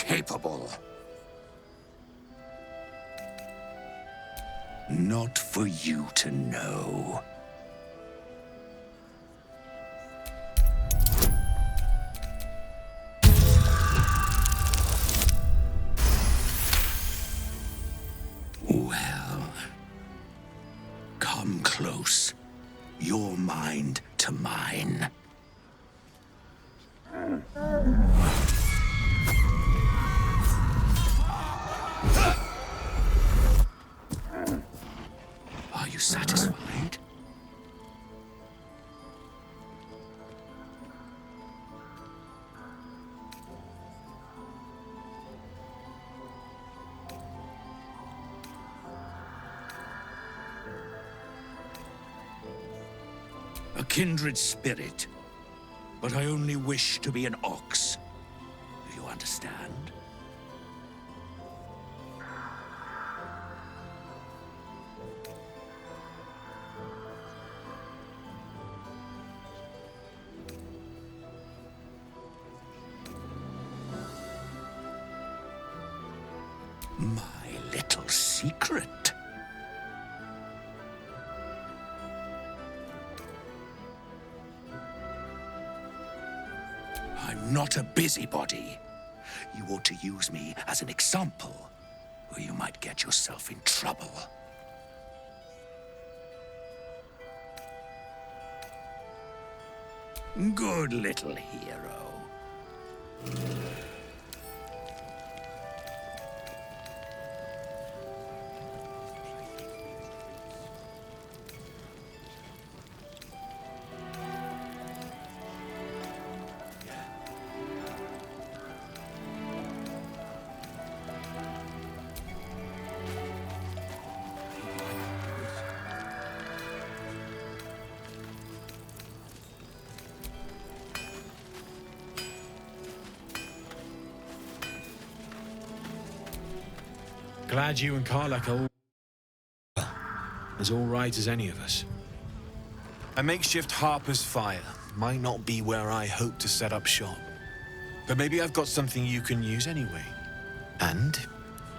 incapable. Not for you to know. Well, come close. Your mind to mine. Are you satisfied? A kindred spirit, but I only wish to be an ox. Do you understand? My little secret. I'm not a busybody. You ought to use me as an example, or you might get yourself in trouble. Good little hero. Glad you and Karlak are as all right as any of us. A makeshift Harper's Fire might not be where I hope to set up shop, but maybe I've got something you can use anyway. And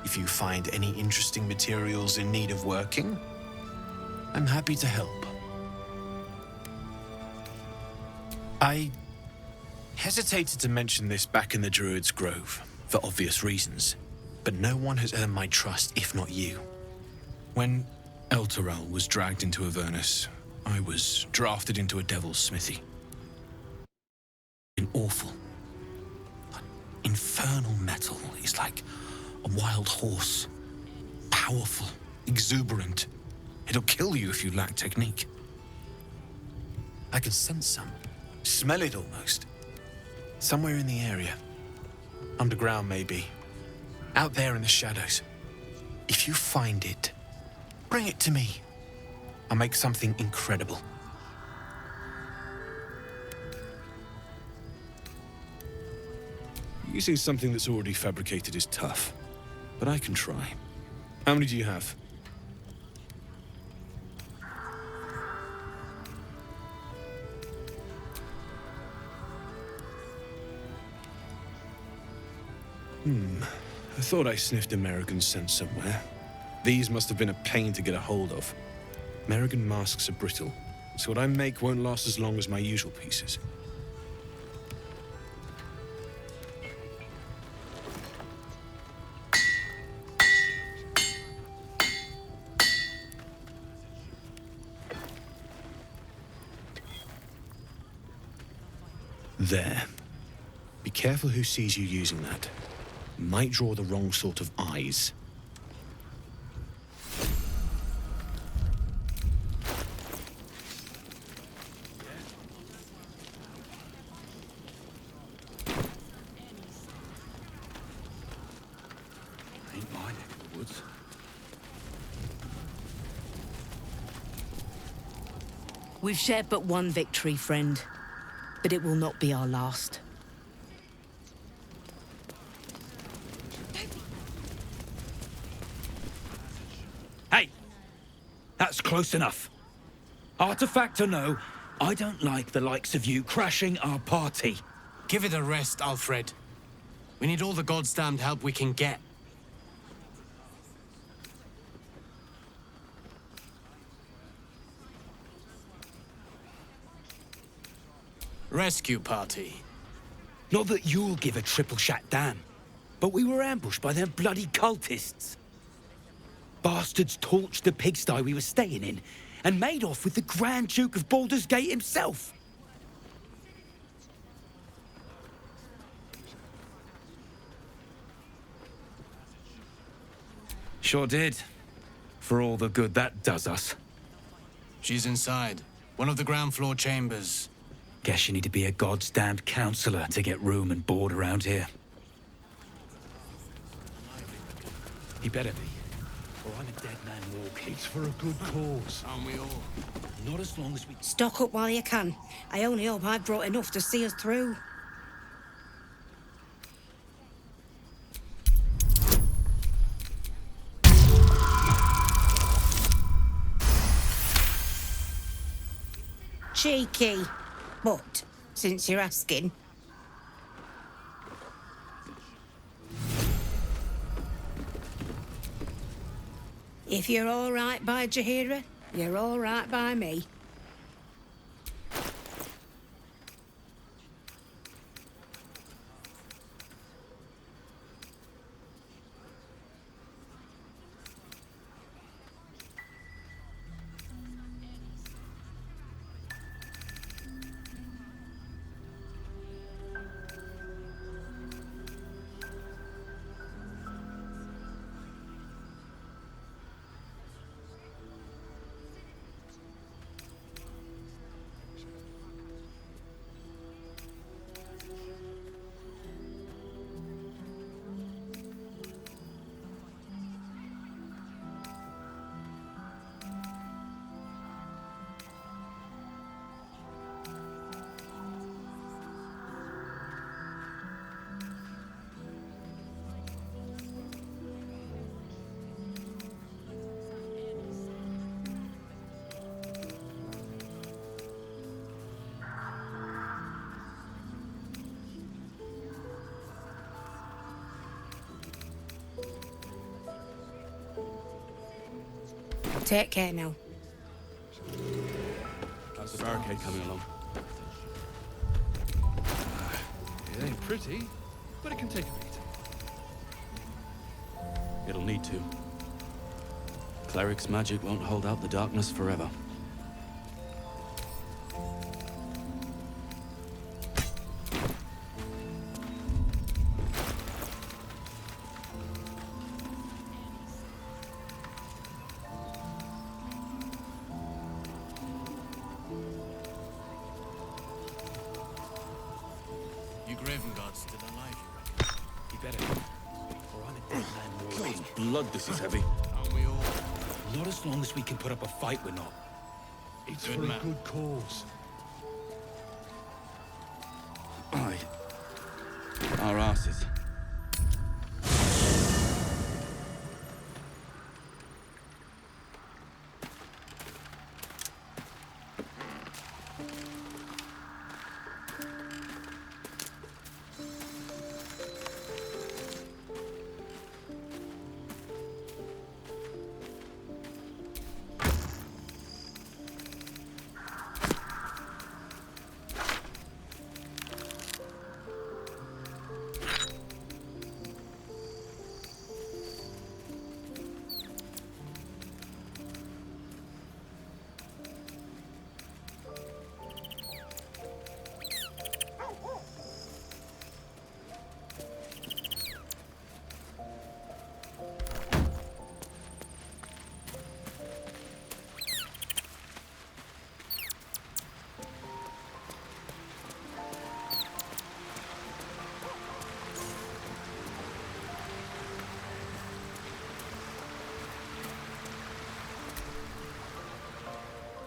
if you find any interesting materials in need of working, I'm happy to help. I hesitated to mention this back in the Druid's Grove, for obvious reasons. But no one has earned my trust, if not you. When Elturel was dragged into Avernus, I was drafted into a devil's smithy. An awful, infernal metal is like a wild horse. Powerful, exuberant. It'll kill you if you lack technique. I can sense some, smell it almost. Somewhere in the area. Underground, maybe. Out there in the shadows. If you find it, bring it to me. I'll make something incredible. Using something that's already fabricated is tough, but I can try. How many do you have? I thought I sniffed American scent somewhere. These must have been a pain to get a hold of. American masks are brittle, so what I make won't last as long as my usual pieces. There. Be careful who sees you using that. Might draw the wrong sort of eyes. Ain't my neck of the woods. We've shared but one victory, friend, but it will not be our last. Hey! That's close enough. Artifact or no, I don't like the likes of you crashing our party. Give it a rest, Alfred. We need all the god's damned help we can get. Rescue party. Not that you'll give a triple shot damn, but we were ambushed by them bloody cultists. Bastards torched the pigsty we were staying in and made off with the Grand Duke of Baldur's Gate himself. Sure did. For all the good that does us. She's inside. One of the ground floor chambers. Guess you need to be a god's damned counselor to get room and board around here. He better be, or I'm a dead man walking. It's for a good cause. Aren't we all? Not as long as we... Stock up while you can. I only hope I've brought enough to see us through. Cheeky. But, since you're asking... If you're all right by Jaheira, you're all right by me. Take care now. How's the barricade coming along? It ain't pretty, but it can take a beat. It'll need to. Cleric's magic won't hold out the darkness forever. You Graven God's still alive, you reckon? He better be, or I'm a dead man walking. God's blood, this is heavy. Aren't we all? Not as long as we can put up a fight, we're not. It's Good for man. a good cause. Aye. Our asses.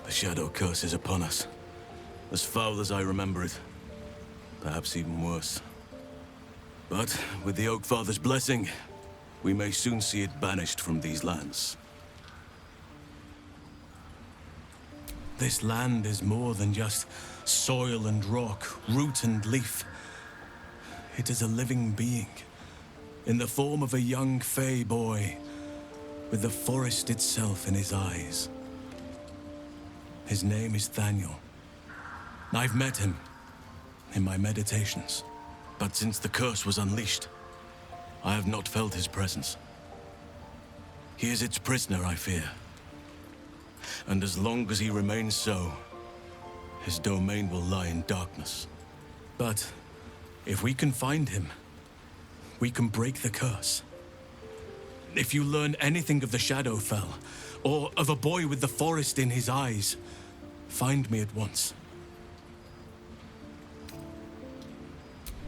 The Shadow Curse is upon us. As foul as I remember it. Perhaps even worse. But, with the Oak Father's blessing, we may soon see it banished from these lands. This land is more than just soil and rock, root and leaf. It is a living being, in the form of a young Fey boy, with the forest itself in his eyes. His name is Thaniel. I've met him in my meditations, but since the curse was unleashed, I have not felt his presence. He is its prisoner, I fear. And as long as he remains so, his domain will lie in darkness. But if we can find him, we can break the curse. If you learn anything of the Shadowfell, or of a boy with the forest in his eyes, find me at once.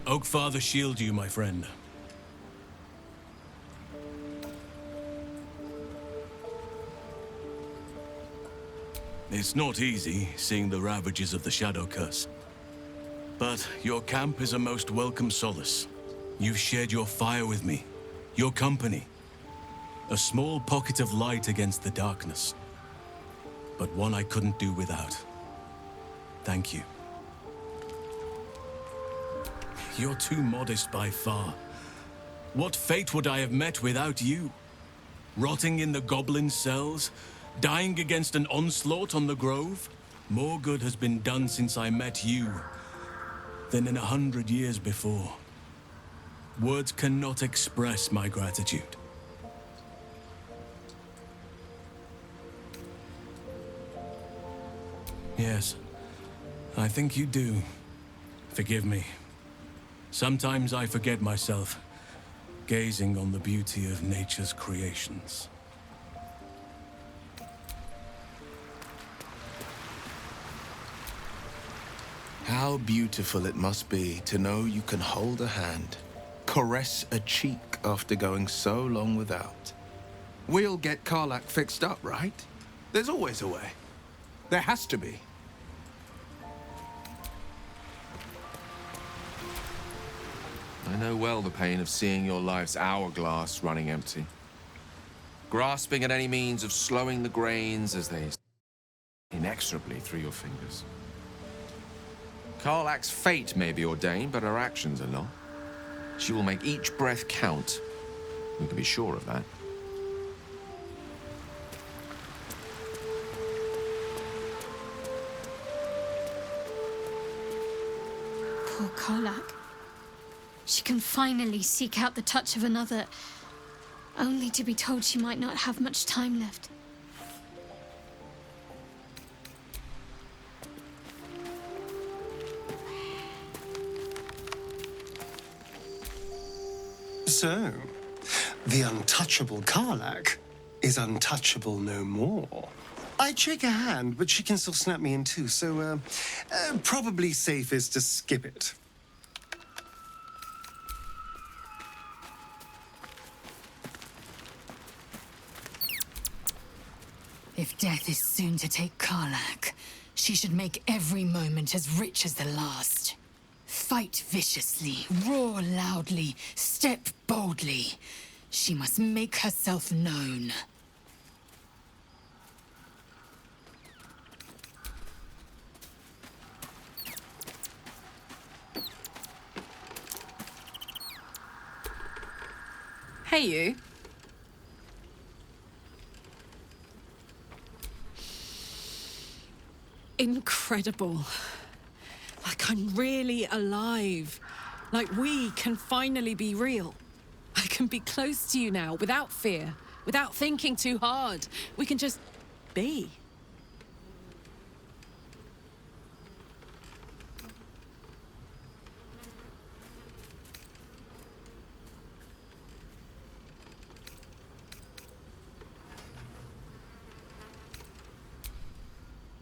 Oakfather shield you, my friend. It's not easy, seeing the ravages of the Shadow Curse. But your camp is a most welcome solace. You've shared your fire with me, your company. A small pocket of light against the darkness. But one I couldn't do without. Thank you. You're too modest by far. What fate would I have met without you? Rotting in the goblin cells? Dying against an onslaught on the Grove? More good has been done since I met you than in 100 years before. Words cannot express my gratitude. Yes, I think you do. Forgive me. Sometimes I forget myself, gazing on the beauty of nature's creations. How beautiful it must be to know you can hold a hand, caress a cheek after going so long without. We'll get Karlach fixed up, right? There's always a way. There has to be. I know well the pain of seeing your life's hourglass running empty. Grasping at any means of slowing the grains as they inexorably through your fingers. Karlach's fate may be ordained, but her actions are not. She will make each breath count. You can be sure of that. Poor Karlach. She can finally seek out the touch of another, only to be told she might not have much time left. So, the untouchable Karlach is untouchable no more. I'd shake her hand, but she can still snap me in two, so probably safest to skip it. If death is soon to take Karlach, she should make every moment as rich as the last. Fight viciously, roar loudly, step boldly. She must make herself known. Hey, you. Incredible. Like I'm really alive. Like we can finally be real. I can be close to you now without fear, without thinking too hard. We can just be.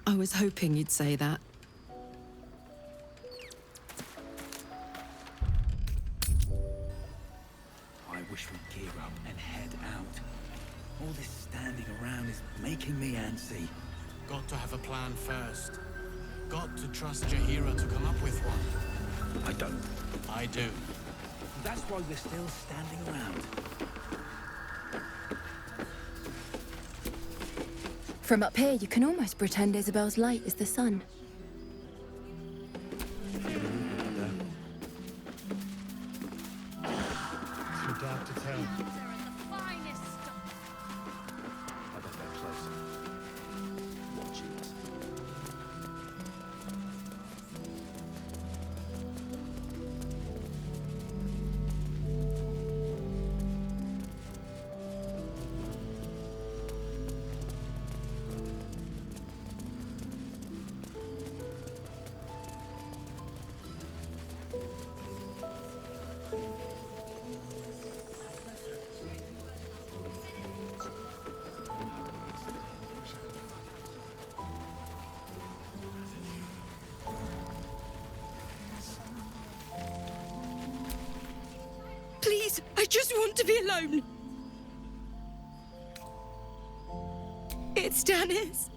I was hoping you'd say that. I wish we'd gear up and head out. All this standing around is making me antsy. Got to have a plan first. Got to trust Jaheira to come up with one. I don't. I do. That's why we're still standing around. From up here, you can almost pretend Isabel's light is the sun. hard to tell. I bet they're closer. Watching us. Please, I just want to be alone. It's Dennis.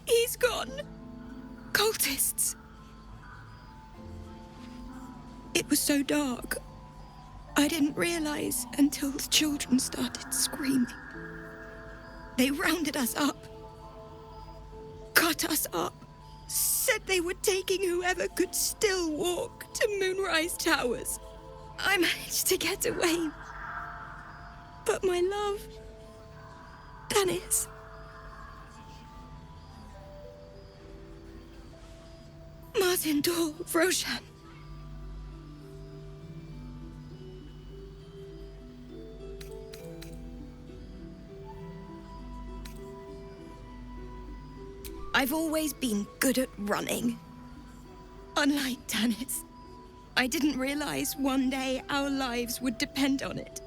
He's gone. Cultists. It was so dark. I didn't realize until the children started screaming. They rounded us up. Cut us up. Said they were taking whoever could still walk to Moonrise Towers. I managed to get away. But my love, Dennis. Martin Dor, Roshan. I've always been good at running. Unlike Dennis. I didn't realize one day our lives would depend on it.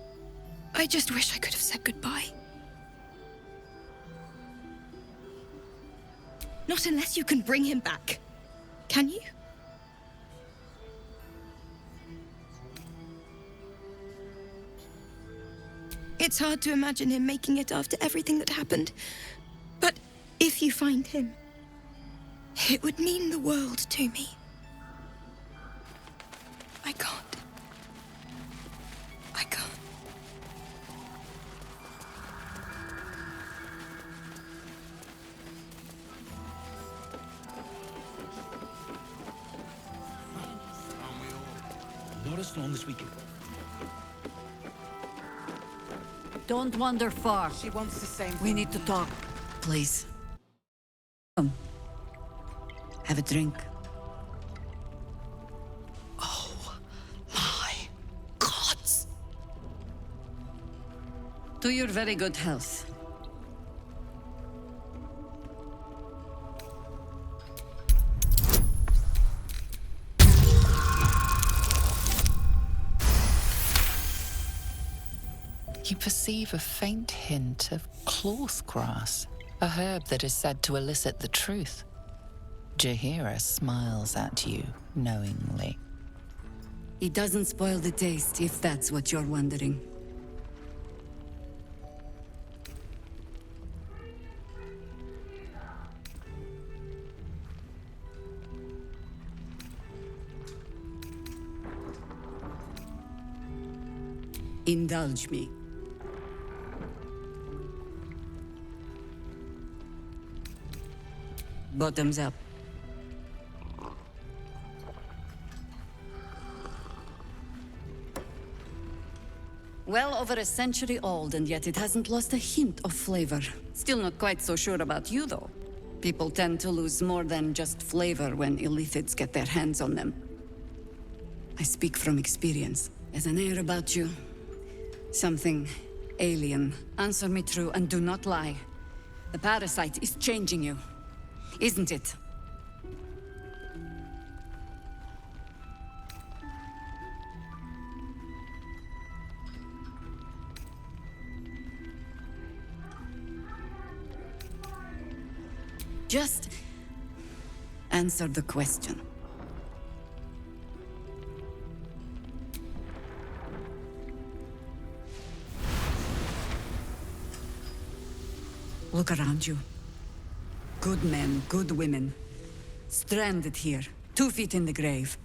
I just wish I could have said goodbye. Not unless you can bring him back. Can you? It's hard to imagine him making it after everything that happened. But if you find him, it would mean the world to me. I can't. I can't. Not as long as we can. Don't wander far. She wants the same thing. We need to talk. Please. Come. Have a drink. To your very good health. You perceive a faint hint of cloth grass, a herb that is said to elicit the truth. Jaheira smiles at you knowingly. It doesn't spoil the taste, if that's what you're wondering. Indulge me. Bottoms up. Well over a century old, and yet it hasn't lost a hint of flavor. Still not quite so sure about you, though. People tend to lose more than just flavor when illithids get their hands on them. I speak from experience. There's an air about you. Something alien. Answer me true and do not lie. The parasite is changing you, isn't it? Just answer the question. Look around you. Good men, good women. Stranded here, 2 feet in the grave.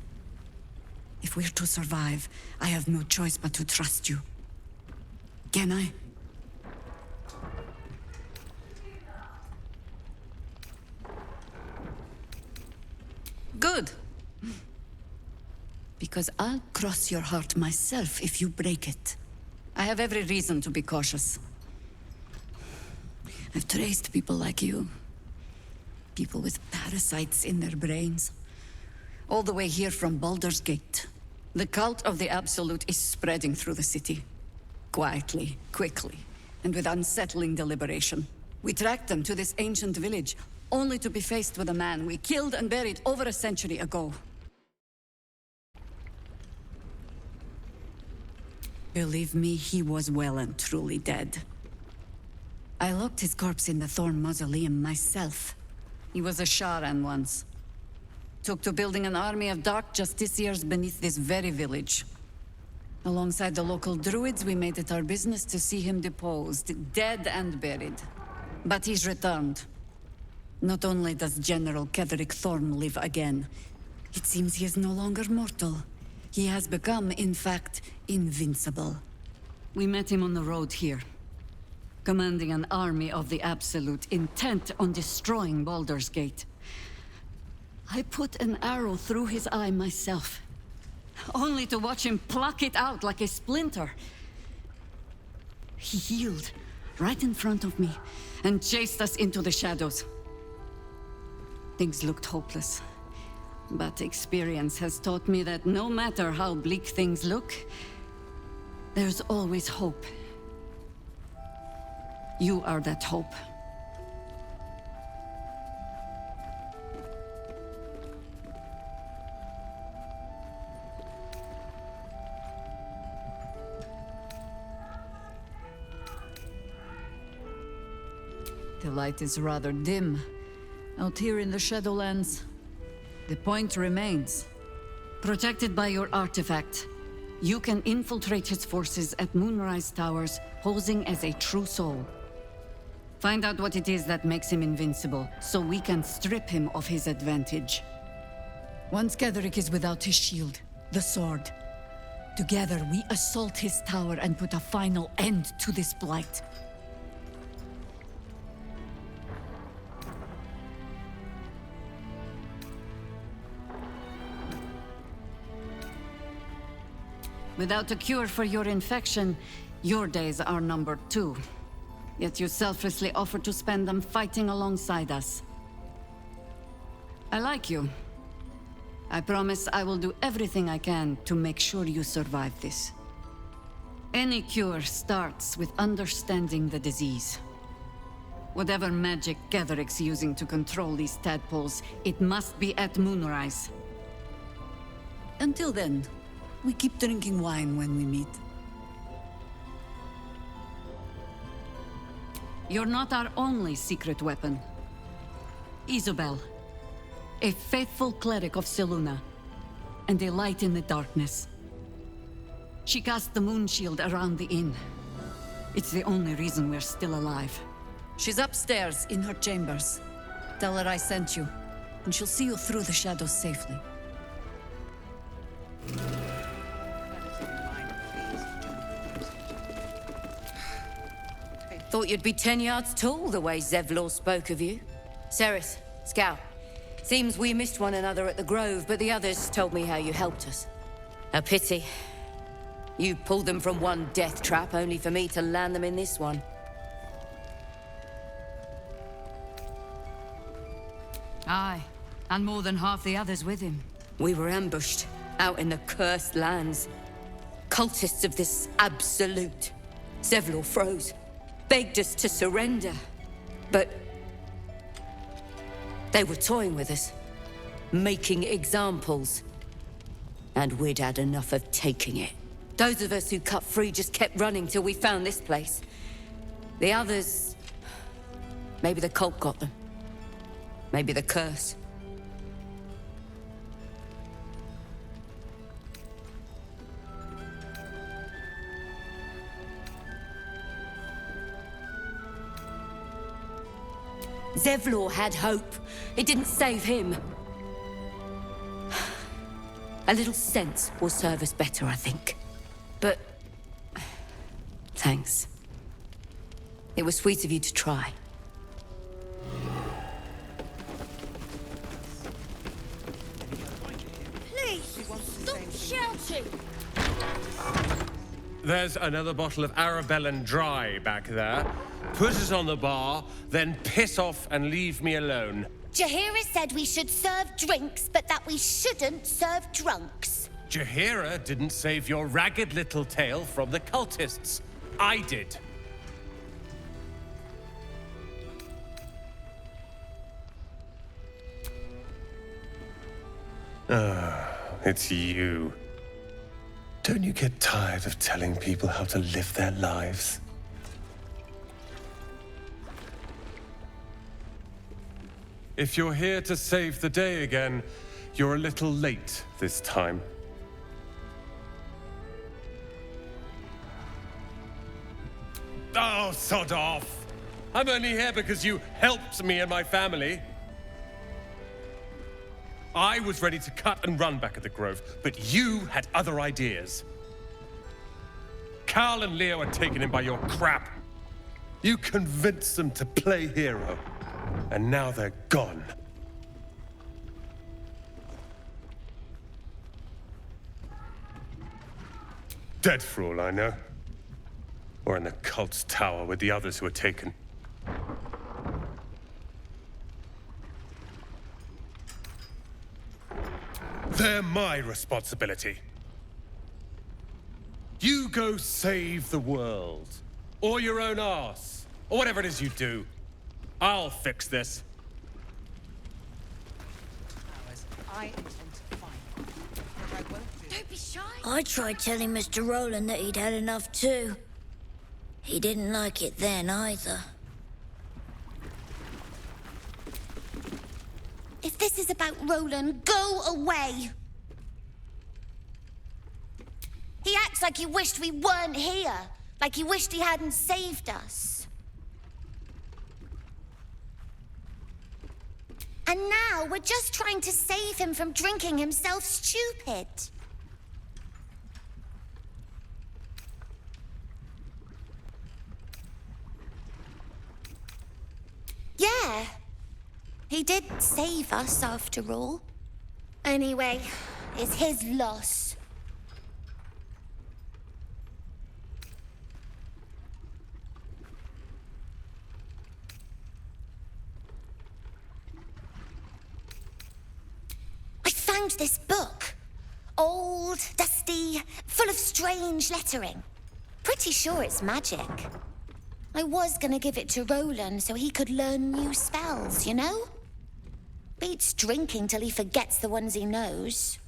If we're to survive, I have no choice but to trust you. Can I? Good. Because I'll cross your heart myself if you break it. I have every reason to be cautious. I've traced people like you. People with parasites in their brains. All the way here from Baldur's Gate. The cult of the Absolute is spreading through the city. Quietly, quickly, and with unsettling deliberation. We tracked them to this ancient village, only to be faced with a man we killed and buried over a century ago. Believe me, he was well and truly dead. I locked his corpse in the Thorn Mausoleum myself. He was a Sharan once. Took to building an army of dark justiciars beneath this very village. Alongside the local druids, we made it our business to see him deposed, dead and buried. But he's returned. Not only does General Ketheric Thorn live again, it seems he is no longer mortal. He has become, in fact, invincible. We met him on the road here, commanding an army of the Absolute, intent on destroying Baldur's Gate. I put an arrow through his eye myself, only to watch him pluck it out like a splinter. He healed right in front of me and chased us into the shadows. Things looked hopeless, but experience has taught me that no matter how bleak things look, there's always hope. You are that hope. The light is rather dim out here in the Shadowlands. The point remains. Protected by your artifact, you can infiltrate his forces at Moonrise Towers, posing as a true soul. Find out what it is that makes him invincible, so we can strip him of his advantage. Once Ketheric is without his shield, the sword, together we assault his tower and put a final end to this blight. Without a cure for your infection, your days are numbered too. Yet you selflessly offer to spend them fighting alongside us. I like you. I promise I will do everything I can to make sure you survive this. Any cure starts with understanding the disease. Whatever magic Ketheric's using to control these tadpoles, it must be at Moonrise. Until then, we keep drinking wine when we meet. You're not our only secret weapon. Isobel, a faithful cleric of Selûne, and a light in the darkness. She cast the moon shield around the inn. It's the only reason we're still alive. She's upstairs in her chambers. Tell her I sent you, and she'll see you through the shadows safely. Thought you'd be 10 yards tall the way Zevlor spoke of you. Ceres, Scout. Seems we missed one another at the Grove, but the others told me how you helped us. A pity. You pulled them from one death trap, only for me to land them in this one. Aye, and more than half the others with him. We were ambushed, out in the cursed lands. Cultists of this Absolute. Zevlor froze. Begged us to surrender, but they were toying with us, making examples, and we'd had enough of taking it. Those of us who cut free just kept running till we found this place. The others, maybe the cult got them, maybe the curse. Zevlor had hope. It didn't save him. A little sense will serve us better, I think. But thanks. It was sweet of you to try. Please, stop There's another bottle of Arabellan Dry back there. Put it on the bar, then piss off and leave me alone. Jaheira said we should serve drinks, but that we shouldn't serve drunks. Jaheira didn't save your ragged little tail from the cultists. I did. It's you. Don't you get tired of telling people how to live their lives? If you're here to save the day again, you're a little late this time. Oh, sod off! I'm only here because you helped me and my family. I was ready to cut and run back at the Grove, but you had other ideas. Carl and Leo are taken in by your crap. You convinced them to play hero, and now they're gone. Dead for all I know. Or in the cult's tower with the others who were taken. They're my responsibility. You go save the world. Or your own arse. Or whatever it is you do. I'll fix this. I intend to find but I won't do. Don't be shy. I tried telling Mr. Roland that he'd had enough too. He didn't like it then either. If this is about Roland, go away. He acts like he wished we weren't here. Like he wished he hadn't saved us. And now we're just trying to save him from drinking himself stupid. Yeah. He did save us, after all. Anyway, it's his loss. I found this book. Old, dusty, full of strange lettering. Pretty sure it's magic. I was gonna give it to Roland so he could learn new spells, you know? Beats drinking till he forgets the ones he knows.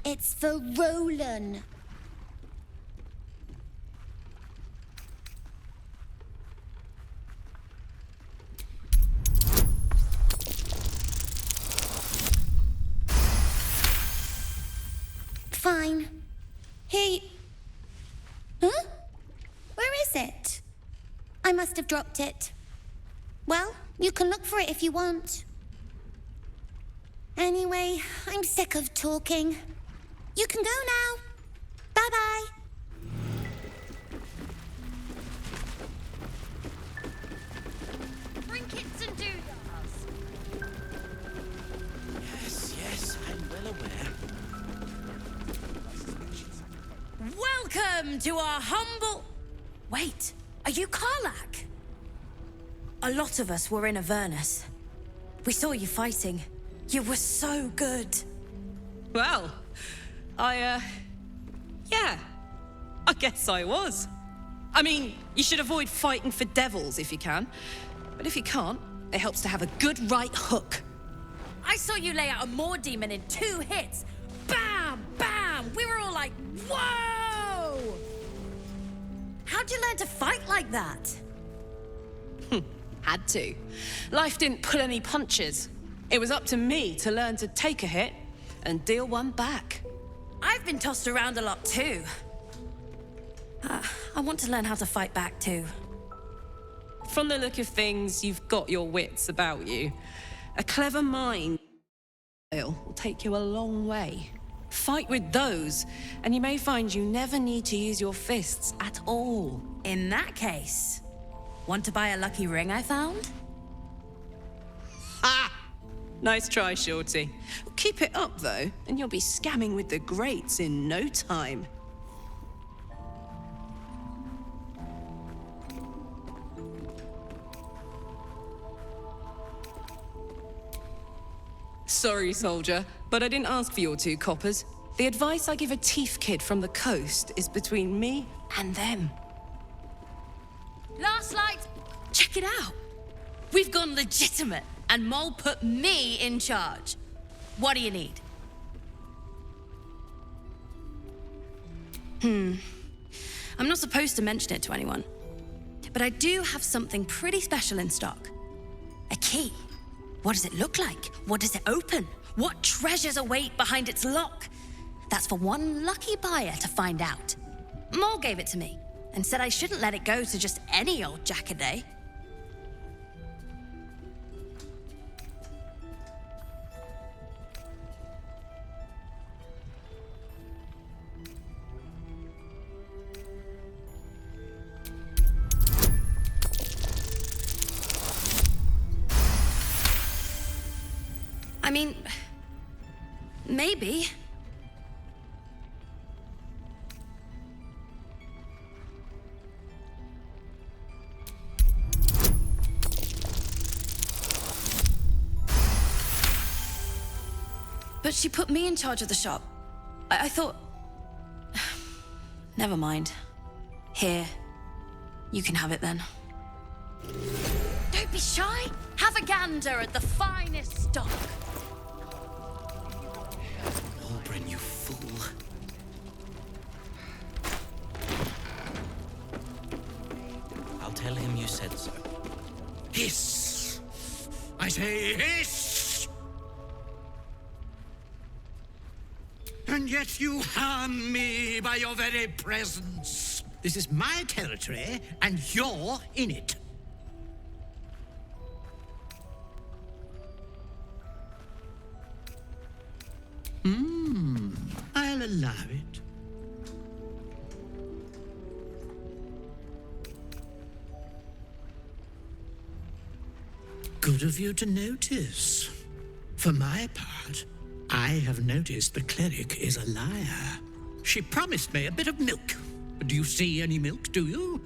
It's for Roland. Fine. Here. Huh? Where is it? I must have dropped it. Well, you can look for it if you want. Anyway, I'm sick of talking. You can go now. Bye-bye. Trinkets and doodahs. Yes, I'm well aware. Welcome to our humble... Wait, are you Karlak? A lot of us were in Avernus. We saw you fighting. You were so good. Well, yeah, I guess I was. I mean, you should avoid fighting for devils if you can. But if you can't, it helps to have a good right hook. I saw you lay out a Moor demon in 2 hits. Bam, bam! We were all like, whoa! How'd you learn to fight like that? Had to. Life didn't pull any punches. It was up to me to learn to take a hit and deal one back. I've been tossed around a lot too. I want to learn how to fight back too. From the look of things, you've got your wits about you. A clever mind will take you a long way. Fight with those, and you may find you never need to use your fists at all. In that case, want to buy a lucky ring I found? Ha! Nice try, Shorty. Keep it up, though, and you'll be scamming with the greats in no time. Sorry, soldier, but I didn't ask for your 2 coppers. The advice I give a thief kid from the coast is between me and them. Last light! Check it out! We've gone legitimate, and Mole put me in charge. What do you need? I'm not supposed to mention it to anyone, but I do have something pretty special in stock. A key. What does it look like? What does it open? What treasures await behind its lock? That's for one lucky buyer to find out. Mole gave it to me and said I shouldn't let it go to just any old jackaday. I mean, maybe. But she put me in charge of the shop. I thought... Never mind. Here. You can have it then. Don't be shy. Have a gander at the finest stock. Walbrin, you fool. I'll tell him you said so. Hiss! I say hiss! And yet you harm me by your very presence. This is my territory, and you're in it. I'll allow it. Good of you to notice. For my part, I have noticed the cleric is a liar. She promised me a bit of milk. Do you see any milk, do you?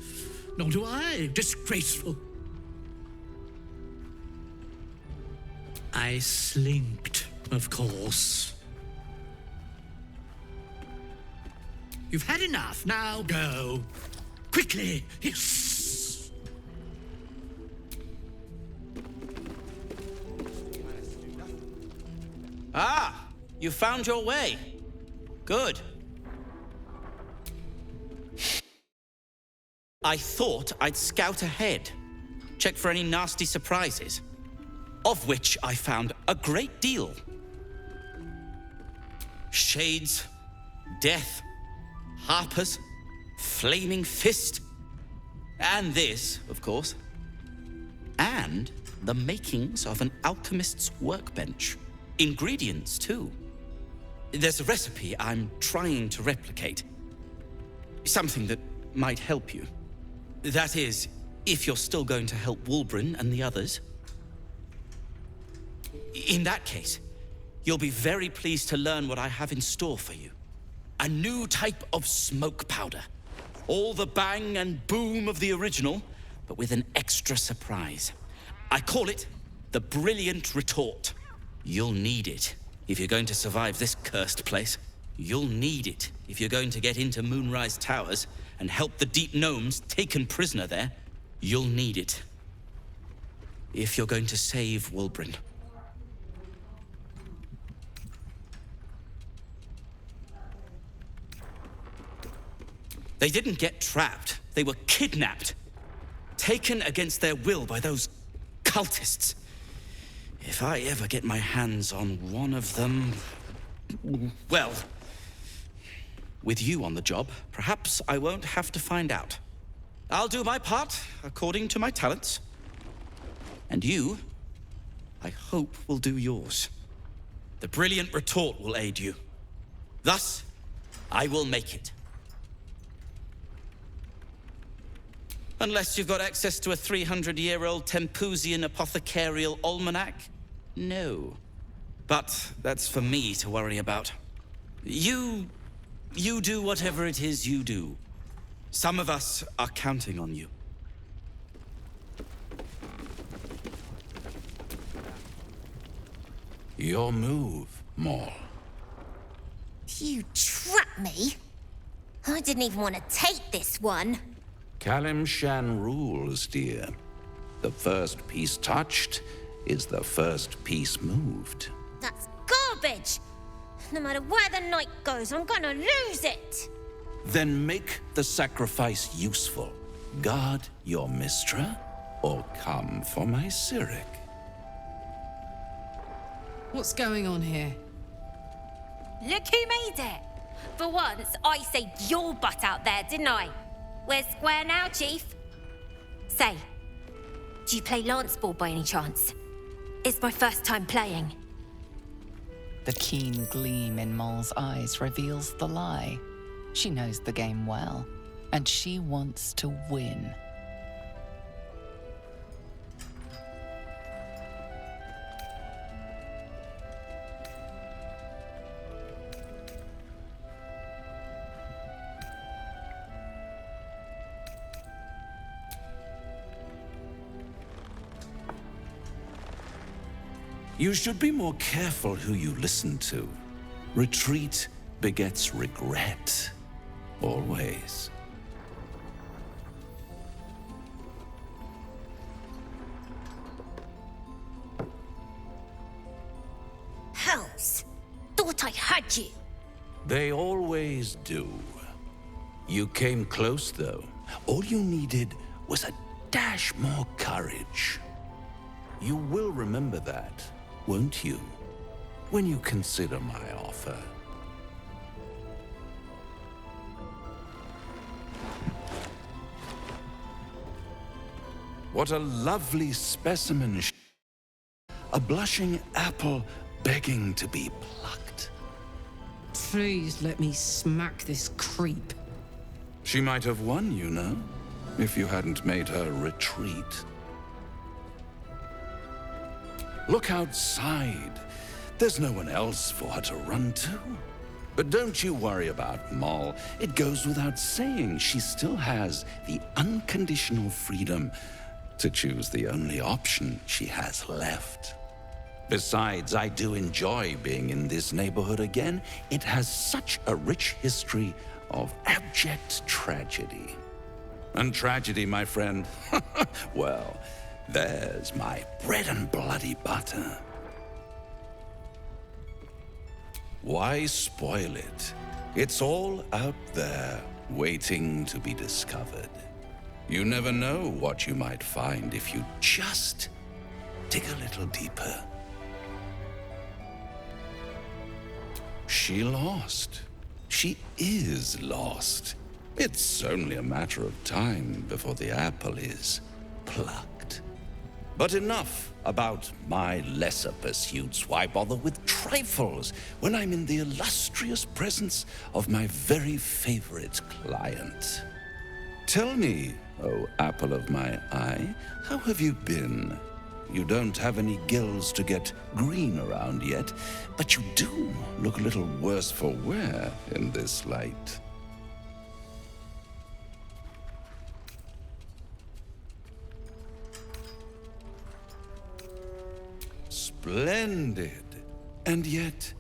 Nor do I. Disgraceful. I slinked, of course. You've had enough. Now go. Quickly. Yes. Ah, you found your way. Good. I thought I'd scout ahead, check for any nasty surprises, of which I found a great deal. Shades, death, harpers, flaming fist, and this, of course, and the makings of an alchemist's workbench. Ingredients, too. There's a recipe I'm trying to replicate. Something that might help you. That is, if you're still going to help Walbrin and the others. In that case, you'll be very pleased to learn what I have in store for you. A new type of smoke powder. All the bang and boom of the original, but with an extra surprise. I call it the Brilliant Retort. You'll need it if you're going to survive this cursed place. You'll need it if you're going to get into Moonrise Towers and help the deep gnomes taken prisoner there. You'll need it if you're going to save Walbrin. They didn't get trapped. They were kidnapped. Taken against their will by those cultists. If I ever get my hands on one of them... well, with you on the job, perhaps I won't have to find out. I'll do my part according to my talents. And you, I hope, will do yours. The Brilliant Retort will aid you. Thus, I will make it. Unless you've got access to a 300-year-old Tempusian apothecarial almanac? No. But that's for me to worry about. You do whatever it is you do. Some of us are counting on you. Your move, Maul. You trapped me? I didn't even want to take this one. Kalimshan rules, dear. The first piece touched is the first piece moved. That's garbage! No matter where the night goes, I'm gonna lose it! Then make the sacrifice useful. Guard your Mistra, or come for my Cyric. What's going on here? Look who made it! For once, I saved your butt out there, didn't I? We're square now, Chief. Say, do you play lance ball by any chance? It's my first time playing. The keen gleam in Maul's eyes reveals the lie. She knows the game well, and she wants to win. You should be more careful who you listen to. Retreat begets regret. Always. Hells! Thought I had you! They always do. You came close, though. All you needed was a dash more courage. You will remember that, won't you? When you consider my offer. What a lovely specimen. A blushing apple begging to be plucked. Please let me smack this creep. She might have won, you know, if you hadn't made her retreat. Look outside. There's no one else for her to run to. But don't you worry about Maul. It goes without saying she still has the unconditional freedom to choose the only option she has left. Besides, I do enjoy being in this neighborhood again. It has such a rich history of abject tragedy. And tragedy, my friend, well, there's my bread and bloody butter. Why spoil it? It's all out there, waiting to be discovered. You never know what you might find if you just dig a little deeper. She lost. She is lost. It's only a matter of time before the apple is plucked. But enough about my lesser pursuits. Why bother with trifles when I'm in the illustrious presence of my very favorite client? Tell me, oh apple of my eye, how have you been? You don't have any gills to get green around yet, but you do look a little worse for wear in this light. Splendid. And yet,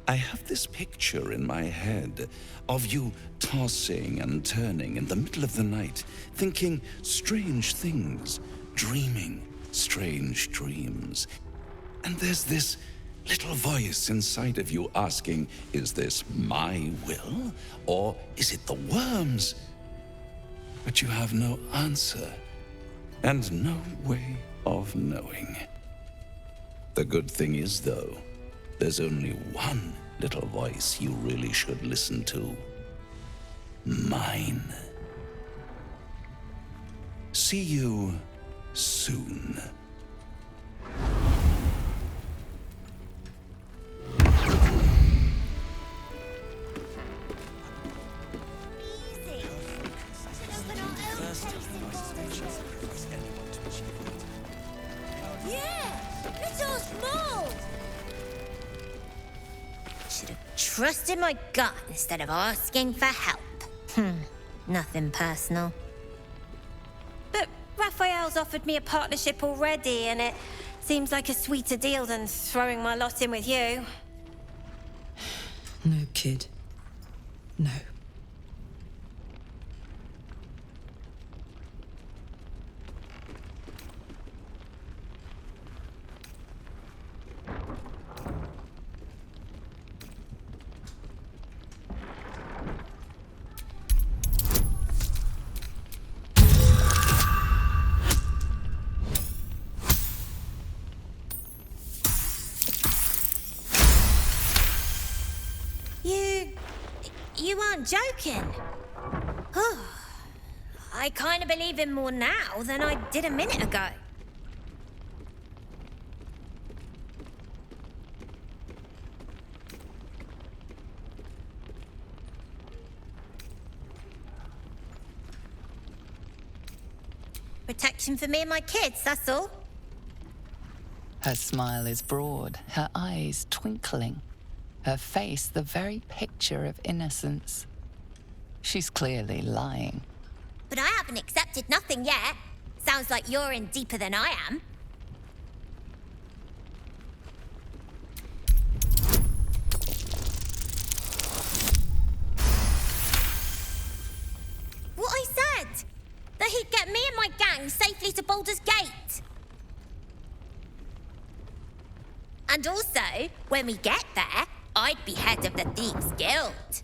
I have this picture in my head of you tossing and turning in the middle of the night, thinking strange things, dreaming strange dreams. And there's this little voice inside of you asking, is this my will, or is it the worm's? But you have no answer, and no way of knowing. The good thing is, though, there's only one little voice you really should listen to. Mine. See you soon. Yeah, let's ask Maul. trusted my gut instead of asking for help. Nothing personal. But Raphael's offered me a partnership already, and it seems like a sweeter deal than throwing my lot in with you. No, kid. No. You aren't joking. Oh, I kind of believe him more now than I did a minute ago. Protection for me and my kids, that's all. Her smile is broad, her eyes twinkling. Her face the very picture of innocence. She's clearly lying. But I haven't accepted nothing yet. Sounds like you're in deeper than I am. What I said! That he'd get me and my gang safely to Baldur's Gate. And also, when we get there, I'd be head of the Thieves' Guild.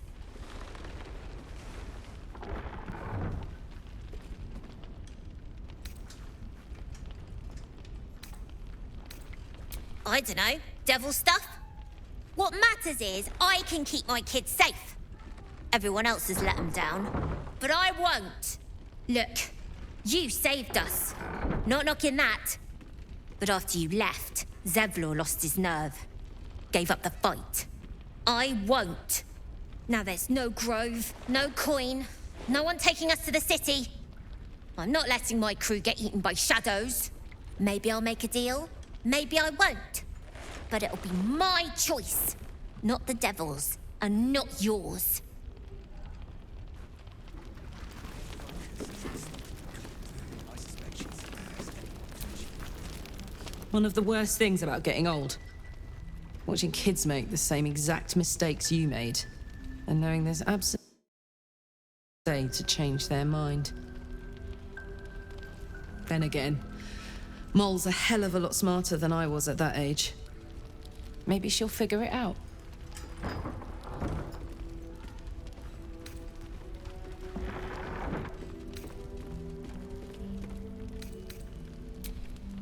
I don't know, devil stuff? What matters is I can keep my kids safe. Everyone else has let them down, but I won't. Look, you saved us. Not knocking that. But after you left, Zevlor lost his nerve. Gave up the fight. I won't. Now there's no grove, no coin, no one taking us to the city. I'm not letting my crew get eaten by shadows. Maybe I'll make a deal, maybe I won't. But it'll be my choice, not the devil's, and not yours. One of the worst things about getting old. Watching kids make the same exact mistakes you made, and knowing there's absolutely no way to change their mind. Then again, Mol's a hell of a lot smarter than I was at that age. Maybe she'll figure it out.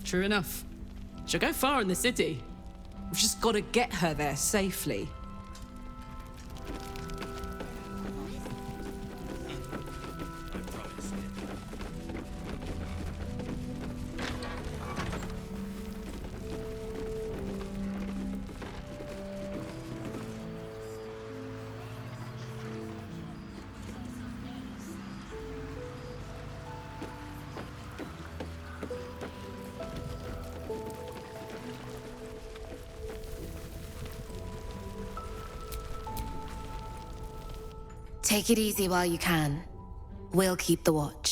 True enough. She'll go far in the city. We've just got to get her there safely. Take it easy while you can. We'll keep the watch.